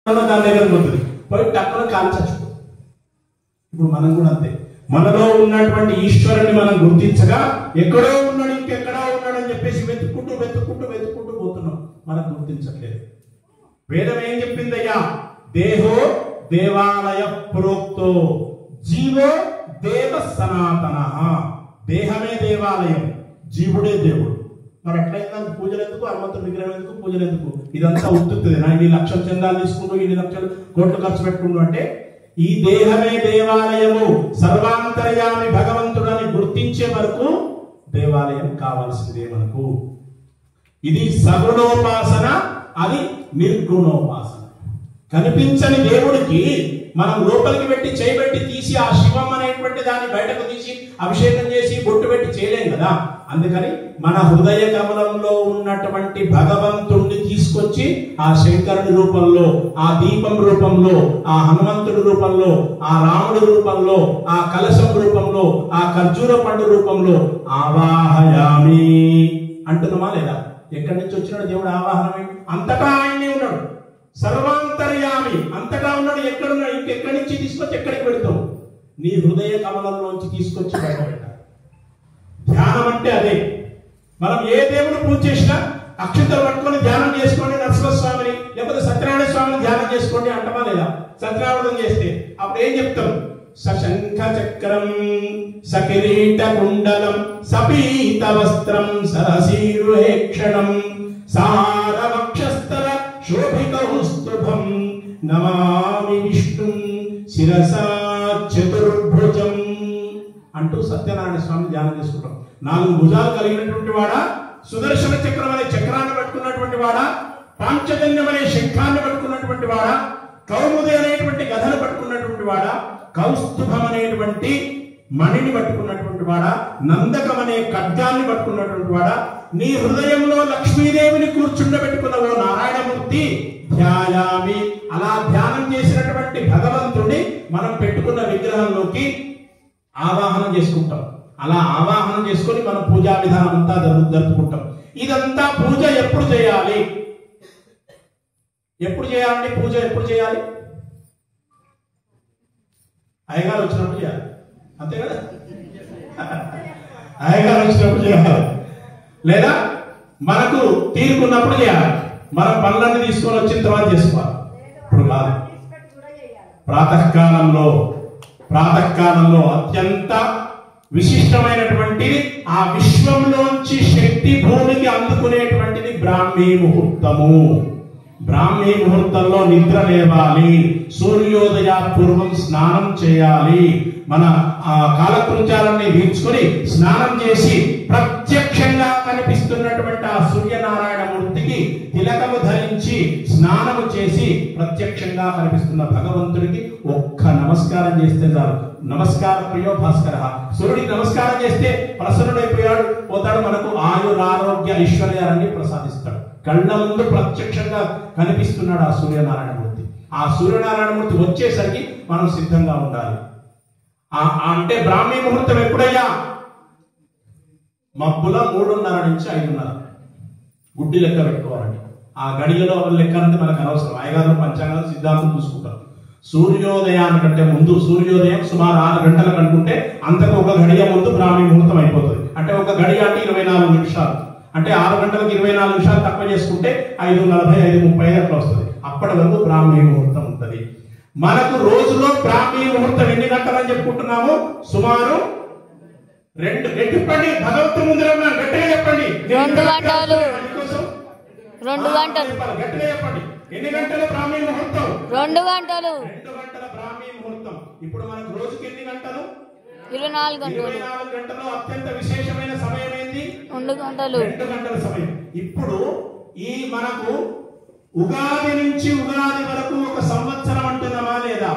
దాని దగ్గర పోతుంది, పోయి టక్కున కాల్చచ్చు. ఇప్పుడు మనం కూడా అంతే, మనలో ఉన్నటువంటి ఈశ్వరుని మనం గుర్తించగా ఎక్కడో ఉన్నాడు ఇంకెక్కడో ఉన్నాడు అని చెప్పేసి వెతుక్కుంటూ వెతుక్కుంటూ వెతుక్కుంటూ పోతున్నాం, మనం గుర్తించట్లేదు. వేదం ఏం చెప్పిందయ్యా? దేహో దేవాలయ ప్రోక్తో జీవో దేవ సనాతన. దేహమే దేవాలయం, జీవుడే దేవుడు. మరి ఎట్లయితే పూజలు ఎందుకు, హనుమంతుడి విగ్రహం ఎందుకు, పూజలు ఎందుకు? ఇదంతా ఉత్తుతుంది. ఇన్ని లక్షల చందాలు తీసుకుంటూ ఇన్ని లక్షలు కోట్లు ఖర్చు పెట్టుకుంటూ అంటే ఈ దేహమే దేవాలయము, సర్వాంతర్యామి భగవంతుడని గుర్తించే వరకు దేవాలయం కావాల్సిందే మనకు. ఇది సగుణోపాసన, అది నిర్గుణోపాసన. కనిపించని దేవుడికి మనం లోపలికి పెట్టి చేయబెట్టి తీసి ఆ శివం అనేటువంటి దాన్ని బయటకు తీసి అభిషేకం చేసి బొట్టు పెట్టి చేయలేం కదా. అందుకని మన హృదయ కమలంలో ఉన్నటువంటి భగవంతుణ్ణి తీసుకొచ్చి ఆ శంకరుని రూపంలో, ఆ దీపం రూపంలో, ఆ హనుమంతుడి రూపంలో, ఆ రాముడి రూపంలో, ఆ కలశం రూపంలో, ఆ ఖర్జూర పండు రూపంలో ఆవాహయామి అంటున్నామా లేదా? ఎక్కడి నుంచి వచ్చినాడు దేవుడు? ఆవాహనమే. అంతటా ఆయనే ఉన్నాడు, సర్వాంతర్యామి, అంతటా ఉన్నాడు. ఎక్కడున్నాడు? ఇంకెక్కడి నుంచి తీసుకొచ్చి ఎక్కడికి పెడతావు? నీ హృదయ కమలంలోంచి తీసుకొచ్చి బయట పెట్టాలి. ధ్యానం అంటే అదే. మనం ఏ దేవుడు పూజ చేసినా అక్షంతలు పట్టుకొని ధ్యానం చేసుకోండి, నరసింహస్వామిని లేకపోతే సత్యనారాయణ స్వామిని ధ్యానం చేసుకోండి అంటమా లేదా? సత్యనారాయణ చేస్తే అప్పుడు ఏం చెప్తాం? సశంఖ చక్రం సకిరీట కుండలం సపీత వస్త్రం సరసీరుహేక్షణం సారవక్షస్థల శోభికౌస్తుభం నమామి విష్ణుం శిరసా చతుర్భుజం అంటూ సత్యనారాయణ స్వామిని ధ్యానం చేసుకుంటాం. 4 భుజాలు కలిగినటువంటి వాడా, సుదర్శన చక్రం అనే చక్రాన్ని పట్టుకున్నటువంటి వాడా, పాంచజన్యం అనే శంఖాన్ని పట్టుకున్నటువంటి వాడా, కౌముది అనేటువంటి గదను పట్టుకున్నటువంటి వాడా, కౌస్తుభం అనేటువంటి మణిని పట్టుకున్నటువంటి వాడా, నందకం అనే ఖడ్గాన్ని పట్టుకున్నటువంటి వాడా, నీ హృదయంలో లక్ష్మీదేవిని కూర్చుండబెట్టుకున్నవో నారాయణమూర్తి ధ్యాయామి. అలా ధ్యానం చేసినటువంటి భగవంతుడిని మనం పెట్టుకున్న విగ్రహంలోకి ఆవాహనం చేసుకుంటాం. అలా ఆవాహనం చేసుకొని మనం పూజా విధానం అంతా జరుపుకుంటాం. ఇదంతా పూజ ఎప్పుడు చేయాలి? ఎప్పుడు చేయాలంటే పూజ ఎప్పుడు చేయాలి? అయ్యగారు వచ్చినప్పుడు చేయాలి, అంతే కదా? అయ్యగారు వచ్చినప్పుడు చేయాలి, లేదా మనకు తీరుకున్నప్పుడు చేయాలి. మనం పనులన్నీ తీసుకొని వచ్చిన తర్వాత చేసుకోవాలి. ఇప్పుడు కాదు. ప్రాతకాలంలో అత్యంత విశిష్టమైనటువంటిది, ఆ విశ్వంలోంచి శక్తి భూమికి అందుకునేటువంటిది బ్రాహ్మీ ముహూర్తము. బ్రాహ్మీ ముహూర్తంలో నిద్ర లేవాలి, సూర్యోదయ పూర్వం స్నానం చేయాలి. మన కాలకృత్యాలన్నీ తీర్చుకొని స్నానం చేసి ప్రత్యక్షంగా కనిపిస్తున్నటువంటి ఆ సూర్యనారాయణ మూర్తికి తిలకము ధరించి స్నానము చేసి ప్రత్యక్షంగా కనిపిస్తున్న భగవంతుడికి ఒక్క నమస్కారం చేస్తే చాలు. నమస్కార ప్రియో భాస్కర. సూర్యుడికి నమస్కారం చేస్తే ప్రసన్నుడైపోయాడు, పోతాడు. మనకు ఆయురారోగ్య ఐశ్వర్యాన్ని ప్రసాదిస్తాడు. కళ్ళ ముందు ప్రత్యక్షంగా కనిపిస్తున్నాడు ఆ సూర్యనారాయణమూర్తి. ఆ సూర్యనారాయణమూర్తి వచ్చేసరికి మనం సిద్ధంగా ఉండాలి. అంటే బ్రాహ్మీ ముహూర్తం ఎప్పుడయ్యా? మబ్బుల 3:30 నుంచి 5:30 గుడ్డి లెక్క పెట్టుకోవాలండి. ఆ గడియలో లెక్క అంటే మనకు అనవసరం. అయ్యగారు పంచాంగాలు సిద్ధాంతం చూసుకుంటారు. సూర్యోదయానికంటే ముందు, సూర్యోదయం సుమారు 6 గంటలకు అనుకుంటే అంతకు ఒక గడియ ముందు బ్రాహ్మీ ముహూర్తం అయిపోతుంది. అంటే ఒక గడియ అంటే 24 నిమిషాలు. అంటే 6 గంటలకు 24 నిమిషాలు తక్కువ చేసుకుంటే 5:40, 5:30 అట్లా వస్తుంది. అప్పటి వరకు బ్రాహ్మీ ముహూర్తం ఉంటుంది. మనకు రోజులో బ్రాహ్మీ ముహూర్తం ఎన్ని గంటలు అని చెప్పుకుంటున్నాము? సుమారు 2 చెప్పండి. భగవంతుని ముందు గట్టిగా చెప్పండి. 2 గంటలు. 2 గంటలు గట్టిగా చెప్పండి. ఎన్ని గంటల బ్రాహ్మీ ముహూర్తం? 2 గంటలు. 2 గంటల బ్రాహ్మీ ముహూర్తం. ఇప్పుడు మనకు రోజుకి ఎన్ని గంటలు? 24 గంటలు. 24 గంటలు. అత్యంత విశేషమైన సమయం ఏంది? 2 గంటలు. 2 గంటల సమయం. ఇప్పుడు ఈ మనకు ఉగాది నుంచి ఉగాది వరకు ఒక సంవత్సరం అంటున్నామా లేదా?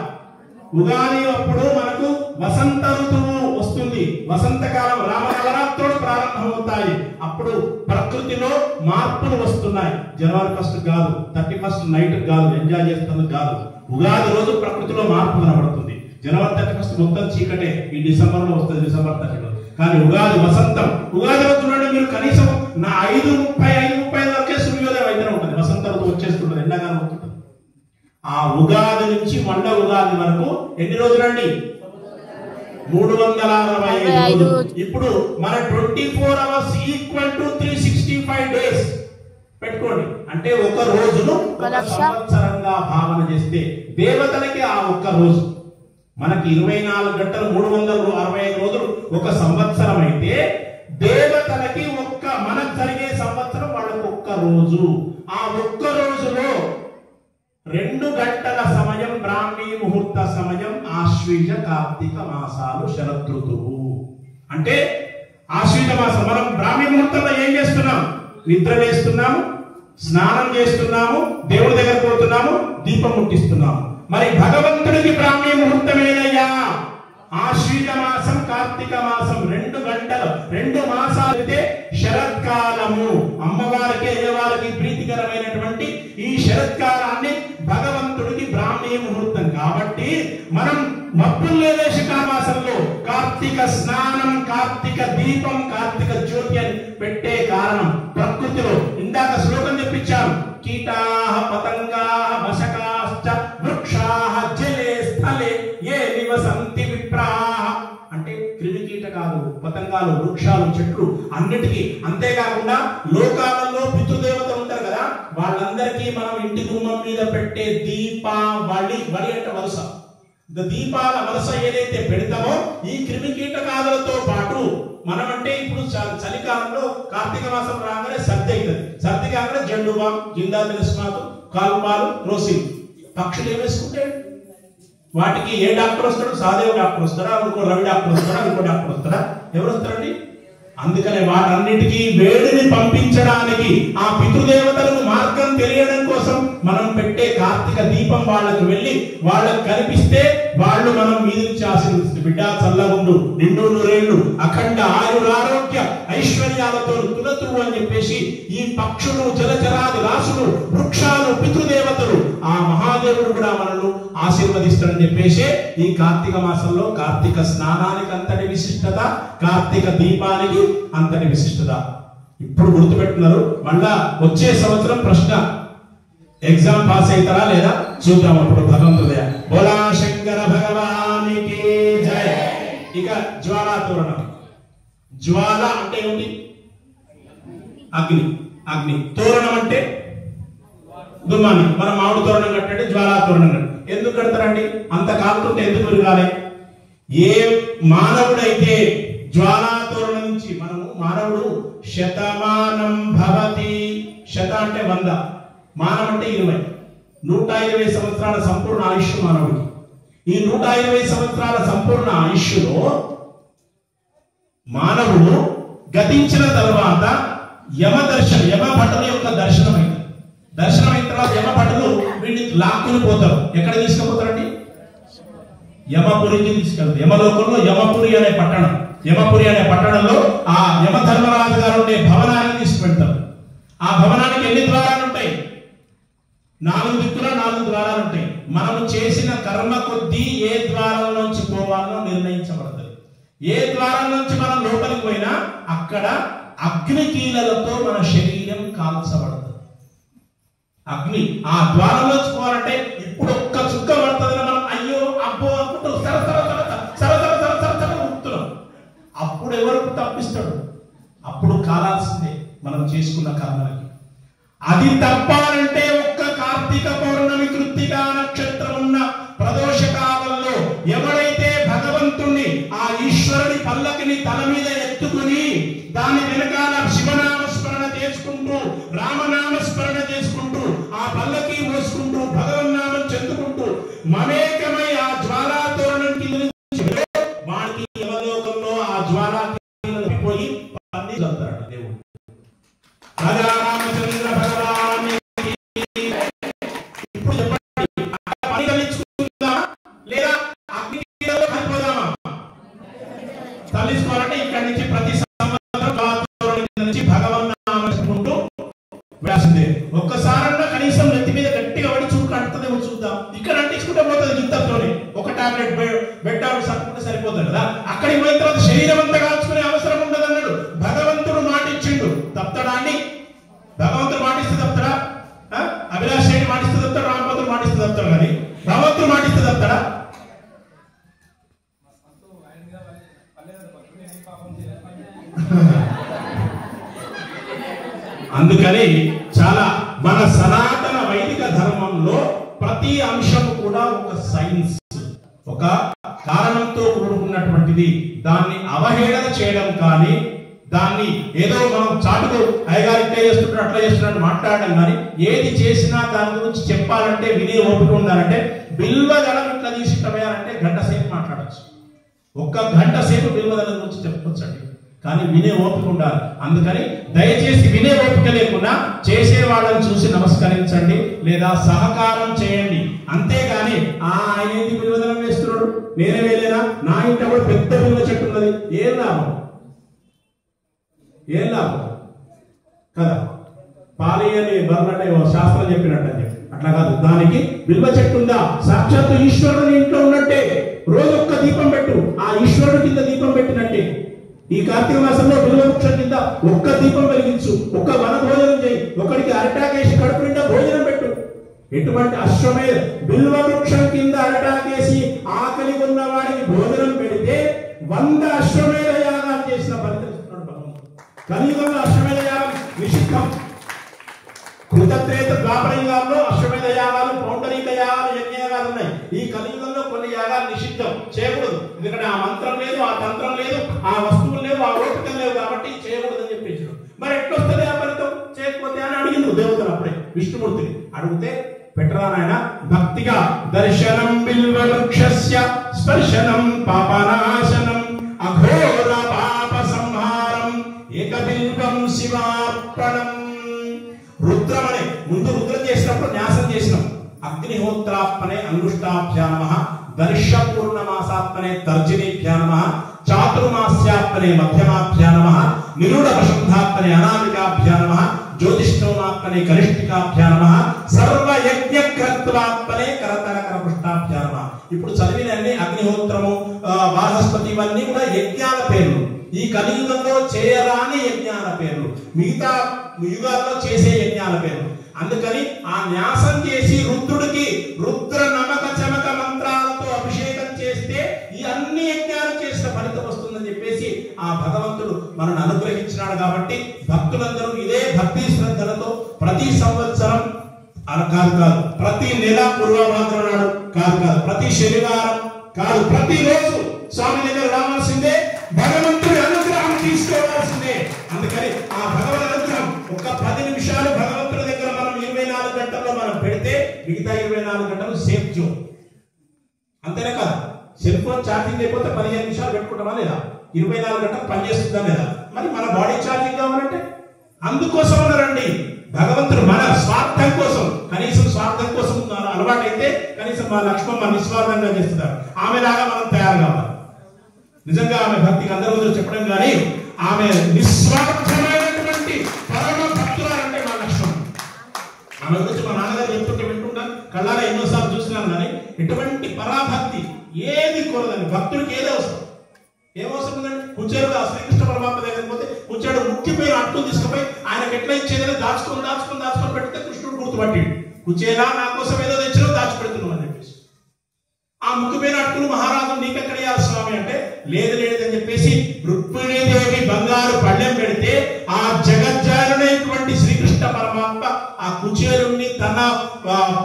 ఉగాది అప్పుడు మనకు వసంత ఋతువు వస్తుంది. వసంతకాలం, రామనవరాత్రులు ప్రారంభమవుతాయి. అప్పుడు ప్రకృతిలో మార్పులు వస్తున్నాయి. జనవరి 1 కాదు, 31 నైట్ కాదు, ఎంజాయ్ చేస్తున్నది కాదు. ఉగాది రోజు ప్రకృతిలో మార్పు కనబడుతుంది. జనవరి 31 మొత్తం చీకటే. ఈ డిసెంబర్ లో వస్తుంది, డిసెంబర్ 31. కానీ ఉగాది వసంతం. ఉగాది రోజు చూడండి మీరు, కనీసం 5:30 వరకే సూర్యోదయం అయితేనే ఉంటుంది. వసంత ఋతువు వచ్చేస్తుంటుంది, ఎండాకాలం వస్తుంటుంది. ఆ ఉగాది నుంచి మళ్ళా ఉగాది వరకు ఎన్ని రోజులండి? 365 రోజులు. ఇప్పుడు మన 24 hours ఈక్వల్ టు 365 days పెట్టుకోండి. అంటే ఒక రోజును ఒక సంవత్సరంగా భావన చేస్తే దేవతలకి ఆ ఒక్క రోజు, మనకి 24 గంటలు 365 రోజులు ఒక సంవత్సరం అయితే దేవతలకి మనకు జరిగే సంవత్సరం వాళ్ళకి ఒక్క రోజు. ఆ ఒక్క రోజులో 2 గంటల సమయం బ్రాహ్మీ ముహూర్త సమయం, ఆశ్వీజ కార్తీక మాసాలు శరదృతువు. అంటే ఆశ్వీజ మాసం మనం బ్రాహ్మీ ముహూర్తంలో ఏం చేస్తున్నాం? నిద్ర వేస్తున్నాము, స్నానం చేస్తున్నాము, దేవుడి దగ్గర పోతున్నాము, దీపం ముట్టిస్తున్నాము. మరి భగవంతుడికి బ్రాహ్మీ ముహూర్తం ఏదయ్యా? ఆశ్వీజ మాసం, కార్తీక మాసం 2 గంటలు, 2 మాసాలు అయితే శరత్కాలము. అమ్మవారికి అయ్యవారికి ప్రీతికరమైనటువంటి ఈ శరత్కాలాన్ని భగవంతుడికి బ్రాహ్మీ ముహూర్తం కాబట్టి మనం మప్పుల్లో మాసంలో కార్తీక స్నానం, కార్తీక దీపం, కార్తీక జ్యోతి అని పెట్టే కారణం ప్రకృతిలో ఇందాక శ్లోకం చెప్పించాం. కీటాః పతంగాః మశకాశ్చ వృక్షాః జలే స్థలే ఏ నివసంతి విప్రాః. అంటే క్రిమి కీటకాలు, పతంగాలు, వృక్షాలు, చెట్లు అన్నిటికీ. అంతేకాకుండా లోకాలలో పితృదేవత ఉంటారు కదా, వాళ్ళందరికీ మనం ఇంటి గుమ్మం మీద పెట్టే దీపావళి, వడి అంటే వరుస, దీపాల వరుస ఏదైతే పెడతామో ఈ క్రిమి కీటకాలతో పాటు మనం అంటే ఇప్పుడు చలికాలంలో కార్తీక మాసం రాగానే సర్ది అవుతుంది. సర్ది కాగానే జండు బామ్, జిందా తిలస్మాతు, కాల్పాలు, రోసిల్. పక్షులు ఏం వేసుకుంటాయి? వాటికి ఏ డాక్టర్ వస్తాడు? సాదేవ్ డాక్టర్ వస్తాడా? ఇంకో రవి డాక్టర్ వస్తాడా? ఇంకో డాక్టర్ వస్తాడా? ఎవరు వస్తారండి? అందుకనే వాటన్నిటికీ వేడిని పంపించడానికి, ఆ పితృదేవతలకు మార్గం తెలియడం కోసం మనం పెట్టే కార్తీక దీపం వాళ్ళకి వెళ్ళి వాళ్ళకి కనిపిస్తే వాళ్ళు మనం మీద నుంచి ఆశీర్వదిస్తారు. బిడ్డ చల్లగుండు, నిండు నూరేళ్లు, అఖండ ఆయురారోగ్య ఐశ్వర్యాలతో తులతు అని చెప్పేసి ఈ పక్షులు, జలచరాది రాసులు, వృక్షాలు, పితృదేవతలు, ఆ మహాదేవుడు కూడా మనల్ని ఆశీర్వదిస్తాడని చెప్పేసి ఈ కార్తీక మాసంలో కార్తీక స్నానానికి అంతటి విశిష్టత, కార్తీక దీపానికి అంతటి విశిష్టత. ఇప్పుడు గుర్తుపెట్టున్నారు. మళ్ళా వచ్చే సంవత్సరం ప్రశ్న, ఎగ్జామ్ పాస్ అవుతారా లేదా చూద్దాం. అప్పుడు భగవంతుడే బోలా శంకర భగవానికి జై. ఇక జ్వాలా తోరణం. జ్వాల అంటే ఏమిటి? అగ్ని. అగ్ని. తోరణం అంటే దుమ్మాన్ని. మనం మామిడి తోరణం కట్టండి, జ్వాలా తోరణం కట్టండి. ఎందుకు కడతారండి? అంత కాలుతుంటే ఎందుకు విరగాలి? ఏ మానవుడైతే జ్వాలా తోరణం నుంచి మానవుడు శతమానం భవతి. శత అంటే 100, మానం అంటే 20. 120 సంవత్సరాల సంపూర్ణ ఆయుష్ మానవుడికి. ఈ 120 సంవత్సరాల సంపూర్ణ ఆయుష్లో మానవుడు గతించిన తర్వాత యమ భటుల యొక్క దర్శనమైంది. దర్శనమైన తర్వాత యమ భటులు వీడిని లాక్కుని పోతారు. ఎక్కడ తీసుకుపోతారండి? యమపురికి తీసుకెళ్తారు. యమలోకంలో యమపురి అనే పట్టణం, యమపురి అనే పట్టణంలో ఆ యమధర్మరాజు గారు ఉండే భవనానికి తీసుకువెళ్తారు. ఆ భవనానికి ఎన్ని ద్వారాలు ఉంటాయి? 4 దిక్కుల 4 ద్వారాలు ఉంటాయి. మనము చేసిన కర్మ కొద్దీ ఏ ద్వారం నుంచి పోవాలో నిర్ణయించబడుతుంది. ఏ ద్వారం నుంచి మనం లోపలికి పోయినా అక్కడ అగ్ని కీలలతో మన శరీరం కాల్చబడుతుంది. అగ్ని ఆ ద్వారంలోంచి పోవాలంటే ఇప్పుడు ఒక్క చుక్క పడుతుందని మనం అయ్యో అబ్బో అనుకుంటూ సరసర ఉప్పుతున్నాం. అప్పుడు ఎవరికి తప్పిస్తాడు? అప్పుడు కాలాల్సిందే మనం చేసుకున్న కర్మలకి. అది తప్పాలంటే ఒక్క కార్తీక పౌర్ణమి కృత్తికా నక్షత్రం ఉన్న ప్రదోష కాలంలో ఎవరైతే భగవంతుణ్ణి, ఆ ఈశ్వరుని పల్లకిని తల మీద ఎత్తుకుని దాని వెనకాల శివనామస్మరణ చేసుకుంటూ, రామనామస్మరణ చేసుకుంటూ, ఆ పల్లకి మోసుకుంటూ, భగవన్నామం చెందుకుంటూ మమేకమై ఆ జ్వాలా తోరణం కింద వాడికి యమలోకంలో ఆ జ్వాలా పోయి పన్ని చదువుతాడు దేవుడు. రామచంద్ర భగవాన్ ఇప్పుడు చెప్పండి, పని తల్లించుకుందామా లేదా అగ్ని కలిపోదామా? తల్లించుకోవాలంటే ఇక్కడి నుంచి ప్రతి సంవత్సరం నుంచి భగవన్నామం చెప్పుకుంటూ వ్యాసిందే. ఒక్కసారన్నా కనీసం నెత్తి మీద గట్టిగా పడి చూపు అంటుతుందేమో చూద్దాం. ఇక్కడ అంటించుకుంటే పోతుంది గింతతోనే. ఒక టాబ్లెట్ బెడ్ టాబ్లెట్ సరుకుంటే సరిపోతుంది కదా. అక్కడికి పోయిన తర్వాత శరీరం అంతా కాల్చుకునే అవసరం ఉండదు అన్నాడు భగవంతుడు. మాటిచ్చిండు, తప్తడాన్ని భగవంతుడు మాటిస్తే తప్తడా? అభిలాష్ రెడ్డి మాటిస్తే తప్తాడు, రామపతుడు మాటిస్తే తప్తాడు. కానీ అందుకని చాలా మన సనాతన వైదిక ధర్మంలో ప్రతి అంశం కూడా ఒక సైన్స్, ఒక కారణంతో కూడుకున్నటువంటిది. దాన్ని అవహేళన చేయడం కానీ, దాన్ని ఏదో మనం చాటుకు అయ్యగారు ఇట్లా చేస్తుంటారు అట్లా చేస్తున్నట్టు మాట్లాడడం కానీ, ఏది చేసినా దాని గురించి చెప్పాలంటే వినే ఓపిక ఉండాలంటే బిల్వదళం ఇట్లా తీసిపోయారంటే గంట సేపు మాట్లాడచ్చు. ఒక్క గంట సేపు బిల్వదళం గురించి చెప్పుకోవచ్చండి, కానీ వినే ఓపిక ఉండాలి. అందుకని దయచేసి వినే ఓపిక లేకుండా చేసే వాళ్ళని చూసి నమస్కరించండి లేదా సహకారం చేయండి. అంతేగాని ఆయన ఏంటి బిల్వదళం వేస్తున్నాడు, నేనే వేయలేనా, నా ఇంట కూడా పెద్ద బిల్వ చెట్టు ఉన్నది, ఏం లాభం, ఏం లాభం కదా. పాలయ్యని బర్రటే శాస్త్రం చెప్పినట్టు అని చెప్పి అట్లా కాదు. దానికి బిల్వ చెట్టు ఉందా, సాక్షాత్తు ఈశ్వరుడు ఇంట్లో ఉన్నట్టే. రోజు ఒక్క దీపం పెట్టు, ఆ ఈశ్వరుడు కింద దీపం పెట్టినట్టే. ఈ కార్తీక మాసంలో బిల్వ వృక్షం కింద ఒక్క దీపం వెలిగించు, ఒక్క వన భోజనం చేయి, ఒకడికి అరటాకేసి కడుపు నిండా భోజనం పెట్టు. ఎటువంటి అశ్వమేధ బిల్వ వృక్షం కింద అరటాకేసి ఆకలి ఉన్న వాడికి భోజనం పెడితే 100 అశ్వమేధ యాగాలు చేసిన ఫలితం ఇస్తున్నాడు భగవంతుడు. కలియుగంలో అశ్వమేధ యాగం నిషిద్ధం. కృతత్రేత ద్వాపర యుగాల్లో అశ్వమేధ యాగాలు, పౌండరీక యాగాలు, యజ్ఞయాగాలు ఉన్నాయి. ఈ కలియుగంలో కొన్ని యాగాలు నిషిద్ధం, చేయకూడదు. ఎందుకంటే ఆ మంత్రం లేదు, ఆ తంత్రం లేదు, ఆ వస్తువులు లేవు, ఆ ఓపికలు లేవు కాబట్టి చేయకూడదు అని చెప్పించారు. మరి ఎట్లొస్తుంది ఆ ఫలితం చేయకపోతే అని అడిగింది దేవతలు. అప్పుడే విష్ణుమూర్తిని అడిగితే పెట్టరా నాయన, భక్తిగా దర్శనం బిల్వ వృక్షస్య స్పర్శనం పాపనాశనం అఘోర పాప సంహారం ఏకబిల్వం శివార్పణం. రుద్రమనే ముందు రుద్రం చేసినప్పుడు న్యాసం చేసినాం. అగ్నిహోత్రాత్మనే అంగుష్టాభ్యా నమః, దర్శ పూర్ణమాసాత్మనే తర్జనీభ్యా నమః, చాతుర్మాస్యాత్మనే మధ్యమాభ్యా నమః, నిరుడ వసంధాత్మనే అనామికాభ్యా నమః, జ్యోతిష్ఠోమాత్మనే కనిష్ఠికాభ్యా నమః, సర్వయజ్ఞకర్త్వాత్మనే కరతరకరపుష్టాభ్యా నమః. ఇప్పుడు చదివిన అన్ని అగ్నిహోత్రము, వాహస్పతి ఇవన్నీ కూడా యజ్ఞాల పేర్లు. ఈ కలియుగంలో చేయరాని యజ్ఞాల పేర్లు, మిగతా యుగాల్లో చేసే యజ్ఞాల పేర్లు. అందుకని ఆ న్యాసం చేసి రుద్రుడికి రుద్ర నమక చమక మంత్రాలతో అభిషేకం చేస్తే ఈ అన్ని యజ్ఞాలు చేసిన ఫలితం వస్తుందని చెప్పేసి ఆ భగవంతుడు మనల్ని అనుగ్రహించినాడు. కాబట్టి భక్తులందరూ ఇదే భక్తి శ్రద్ధలతో ప్రతి సంవత్సరం కాదు, ప్రతి నెల పూర్వభాద్ర నాడు కాదు, ప్రతి శనివారం కాదు, ప్రతిరోజు స్వామి దగ్గర రావాల్సిందే, భగవంతుడి అనుగ్రహం తీసుకోవాల్సిందే. అందుకని ఆ భగవద్ అనుగ్రహం ఒక 10 నిమిషాలు భగవంతుడి దగ్గర మనం 24 గంటల్లో మనం పెడితే మిగతా 24 గంటలు సేఫ్ జోన్. అంతేనే కదా, సెల్ ఫోన్ ఛార్జింగ్ అయిపోతే 15 నిమిషాలు పెట్టుకుంటామా లేదా, 24 గంటలు పనిచేస్తుందా లేదా. మరి మన బాడీ ఛార్జింగ్ కావాలంటే అందుకోసం రండి. భగవంతుడు మన స్వార్థం కోసం, కనీసం స్వార్థం కోసం అలవాటైతే కనీసం మా లక్ష్మమ్మ నిస్వార్థంగా చేస్తున్నారు, ఆమెలాగా మనం తయారు కావాలి. నిజంగా ఆమె భక్తికి అందరూ చెప్పడం కానీ ఆమె నిస్వార్థమైనటువంటి పరమ భక్తురాలంటే మా లక్ష్మమ్మ. ఆమె గురించి మా నాన్నగారు చెప్తుంటే వింటుంటాను, కళ్ళారా ఎన్నోసార్లు చూస్తున్నాను. కానీ ఎటువంటి పరాభక్తి, ఏది కోరదండి. భక్తుడికి ఏది అవసరం, ఏమవసరం ఉందండి. కుచేరుడు ఆ శ్రీకృష్ణ పరమాత్మ దగ్గర పోతే కుచేరుడు ముక్కిపోయిన అట్టును తీసుకుపోయి ఆయనకు ఎట్లా ఇచ్చేదని దాచుకొని పెడితే కృష్ణుడు గుర్తుపట్టాడు. కుచేరా నా కోసం ఏదో తెచ్చినా దాచిపెడుతున్నావు అని చెప్పేసి. ఆ ముక్కిపోయిన అట్టును మహారాజు నీకెక్కడ ఇవ్వాలి స్వామి అంటే లేదని చెప్పేసి రుక్మిణీదేవి బంగారు పళ్ళెం పెడితే ఆ జగజ్జారుడైనటువంటి శ్రీకృష్ణ పరమాత్మ ఆ కుచేరుణ్ణి తన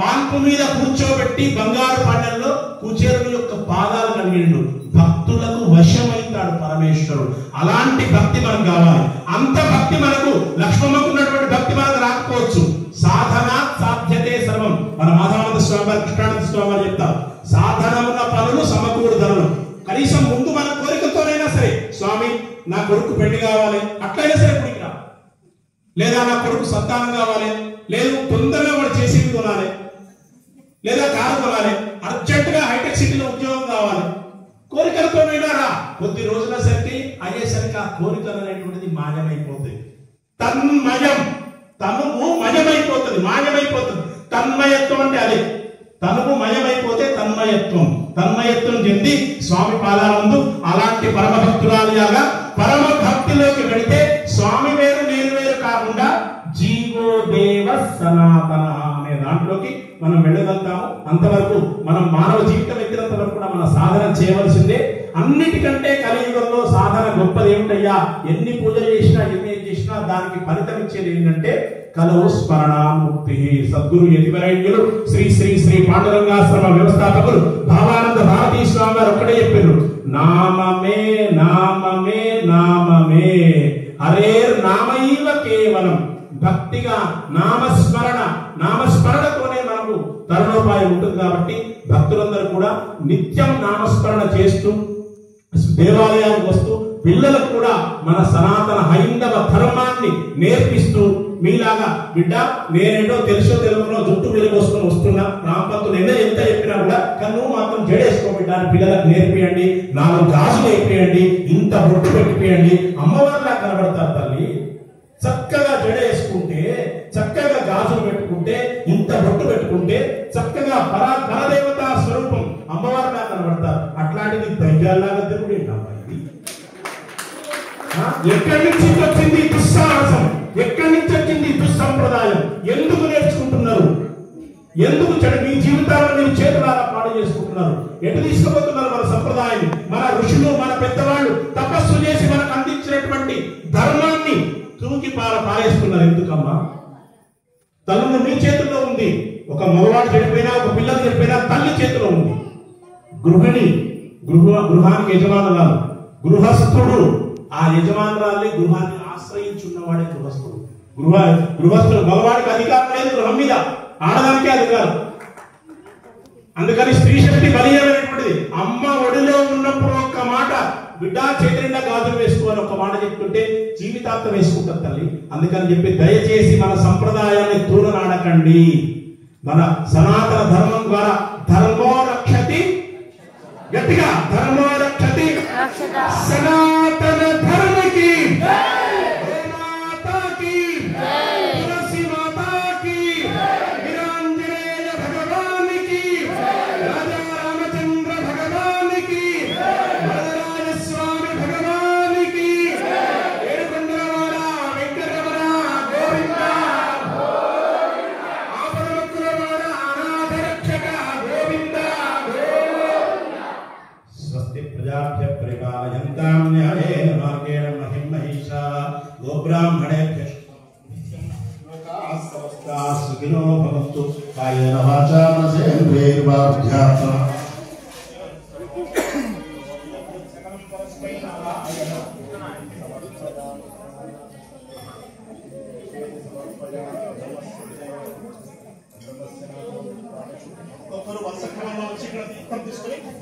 పాన్పు మీద కూర్చోబెట్టి బంగారు పళ్ళెంలో కుచేరుని యొక్క పాదాలు కలిగిండు. భక్తులకు వశమైతాడు పరమేశ్వరుడు. అలాంటి భక్తి మనకు కావాలి. అంత భక్తి మనకు లక్ష్మమ్మకు ఉన్నటువంటి భక్తి మనకు రాకపోవచ్చు. సాధన సాధ్యతే సర్వం. మన మాధవానంద స్వామి వారు, కృష్ణానంద స్వామి వారు చెప్తారు, సాధనమున్న పనులు సమకూరు ధనులు. కనీసం ముందు మన కోరికతోనైనా సరే, స్వామి నా కొడుకు పెళ్లి కావాలి, అట్లయినా సరే గుడికి రా, లేదా నా కొడుకు సంతానం కావాలి, లేదు తొందరగా వాడు చేసేది కొనాలి, లేదా కారు కొనాలి, అర్జెంటుగా హైటెక్ సిటీలో ఉద్యోగం కావాలి, కోరికలతోనైనా రా. కొద్ది రోజుల సరికి అయ్యేసరికి ఆ కోరికలు అనేటువంటిది మాయమైపోతుంది. తన్మయం, తనువు మయమైపోతుంది, మాయమైపోతుంది. తన్మయత్వం అంటే అదే, తనువు మయమైపోతే తన్మయత్వం. తన్మయత్వం చెంది స్వామి పాదాల ముందు అలాంటి పరమ భక్తురాలిగా పరమ భక్తిలోకి వెళితే స్వామి వేరు నేను వేరు కాకుండా జీవో దేవ సనాతన అనే దాంట్లోకి మనం వెళ్ళగలుగుతాము. అంతవరకు మనం మానవ జీవితం ఎత్తినంత వరకు కూడా మన సాధన చేయవలసిందే. అన్నిటికంటే కలియుగంలో సాధన గొప్పది ఏమిటయ్యా? ఎన్ని పూజలు చేసినా ఎన్ని చేసినా దానికి ఫలితం ఇచ్చేది ఏంటంటే కలవు స్మరణాముక్తి. సద్గురు యతివరైన్యులు శ్రీ శ్రీ శ్రీ పాండురంగాశ్రమ వ్యవస్థాపకులు భావానంద భారతీ స్వామి గారు ఒక్కడే చెప్పారు, నామమే నామమే నామమే, హరేర్ నామైవ కేవలం. భక్తిగా నామస్మరణతోనే మనకు తరుణోపాయం ఉంటుంది. కాబట్టి భక్తులందరూ కూడా నిత్యం నామస్మరణ చేస్తూ దేవాలయానికి వస్తూ పిల్లలకు కూడా మన సనాతన హైందవ ధర్మాన్ని నేర్పిస్తూ, మీలాగా బిడ్డ నేనేంటో తెలుసో తెలుగులో జుట్టు వెలుగొసుకొని వస్తున్నా, రాంపత్తులు ఎంత చెప్పినా కూడా కన్ను మాత్రం జడేసుకో బిడ్డ అని పిల్లలకు నేర్పియండి. 4 గాజులు వేపియండి, ఇంత బొట్టు పెట్టిపియండి. అమ్మవారిలా కనబడతారు తల్లి. చక్కగా జడ వేసుకుంటే, చక్కగా గాజులు పెట్టుకుంటే, ఇంత బొట్టు పెట్టుకుంటే చక్కగా పరదేవతా స్వరూపం అమ్మవారిలా కనబడతారు. అట్లాంటిది దయ్యాల్లాగా తిరుగుడు ఏంటమ్మా ఇది? ఎక్కడి నుంచి వచ్చింది దుస్సాహసం? ఎక్కడి నుంచి వచ్చింది దుస్సంప్రదాయం? ఎందుకు నేర్చుకుంటున్నారు? ఎందుకు మీ జీవితాలను మీరు చేతులారా పాడు చేసుకుంటున్నారు? ఎటు తీసుకుపోతున్నారు మన సంప్రదాయాన్ని? మన ఋషులు మన పెద్దవాళ్ళు తపస్సు చేసి మనకు అందించినటువంటి ధర్మాన్ని తూకి పారేస్తున్నారు. ఎందుకమ్మా? తల్లు మీ చేతుల్లో ఉంది. ఒక మగవాడు చెడిపోయినా, ఒక పిల్లలు చెడిపోయినా తల్లి చేతిలో ఉంది. గృహిణి గృహానికి యజమానురాలు, గృహస్థుడు ఆ యజమానురాల్ని గృహాన్ని ఆశ్రయించున్నవాడే గృహస్థుడు. గృహస్థుడు మగవాడికి అధికారం లేదు గృహం మీద, ఆడదానికే అధికారం. అందుకని స్త్రీ శక్తి బలీయమైనటువంటిది. అమ్మ ఒడిలో ఉన్నప్పుడు ఒక్క మాట, బిడ్డ చేతి నిండా గాజులు వేసుకోవాలి ఒక్క మాట చెప్తుంటే జీవితాంతం వేసుకుంటారు తల్లి. అందుకని చెప్పి దయచేసి మన సంప్రదాయాన్ని తూలనాడకండి. మన సనాతన ధర్మం ద్వారా ధర్మో రక్షతి, గట్టిగా ధర్మో రక్షతి, సనాతన ధర్మకి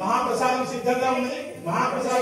మహాప్రసాదం సిద్ధంగా ఉన్నది. మహాప్రసాదం